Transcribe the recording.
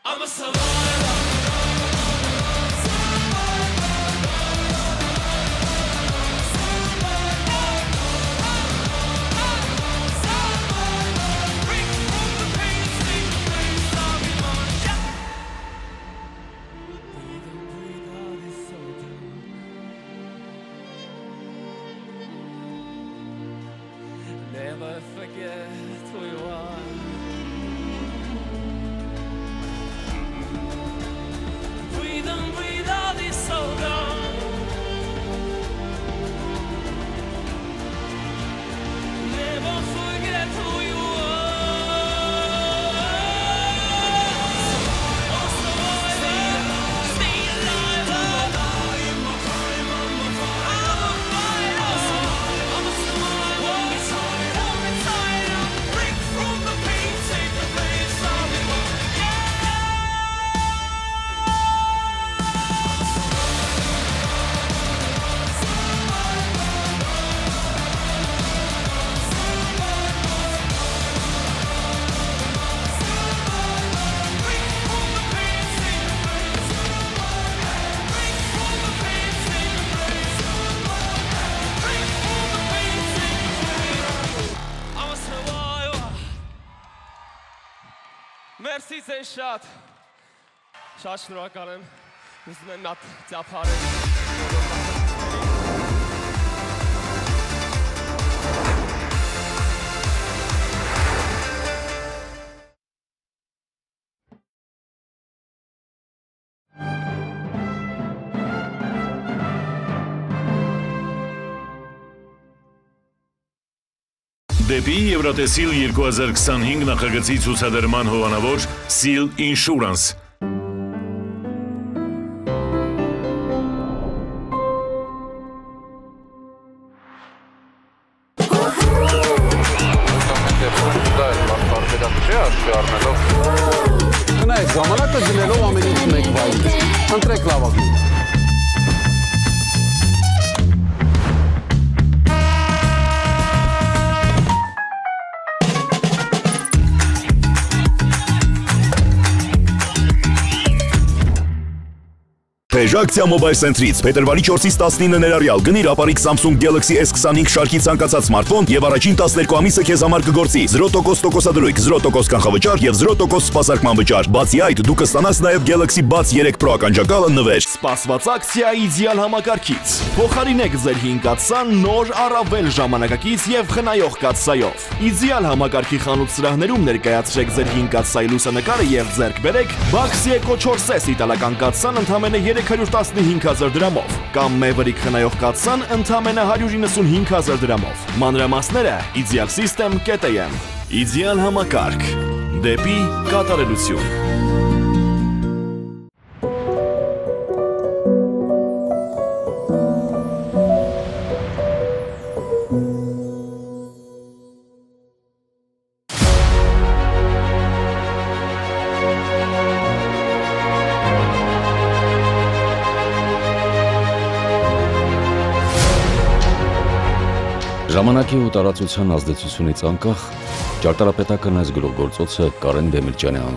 I'm a survivor. Never forget who you are. Breathe and breathe all this so long. Never forget who you are. Oh, survivor, stay alive. I'm a fighter. I'm a survivor. Break from the pain, take the place of it all. Մերսի ձեզ շատ շնորհակալ եմ, ուզում եմ նատ ծափարել։ Դեպի Եվրոտեսիլ 2025 նախագծի ցուցադրման հովանավոր Seal Insurance։ Գնայք ժամանակը գնելով ամեն ինչ մեկ վայր։ Ընտրեք լավագույնը։ Թեժակցիա Mobile Center-ից փետրվարի 4-ից 19 ներառյալ գնիր ապարիկ Samsung Galaxy S25 շարքի ցանկացած սմարթֆոն եւ առաջին 12 ամիսը քեզ համար կգործի 0% տոկոսադրույք, 0% կանխավճար եւ 0% սպասարկման վճար։ Բացի այդ, դու կստանաս նաեւ Galaxy Buds 3 Pro ականջակալը նվեր։ Սպասված ակցիա իդեալ համակարգից։ Փոխարինեք ձեր 5 կաթսան նոր առավել ժամանակակից եւ խնայող կաթսայով։ Իդեալ համակարգի խանութ սրահներում ներկայացրեք ձեր 5 կաթսայի լուսանկարը եւ ձեռք բերեք Baxi Eco 4S իտալական կաթսան ընդամենը 315,000 դրամով կամ Maverick խնայող կաթսան ընդամենը 195,000 դրամով։ Մանրամասները idealsystem.am։ Իդեալ համակարգ դեպի կատարելություն։ Ժամանակի ու տարածության ազդեցությունից անկախ ճարտարապետական այս գրողգործոցը Կարեն Դեմիրճյանի անվան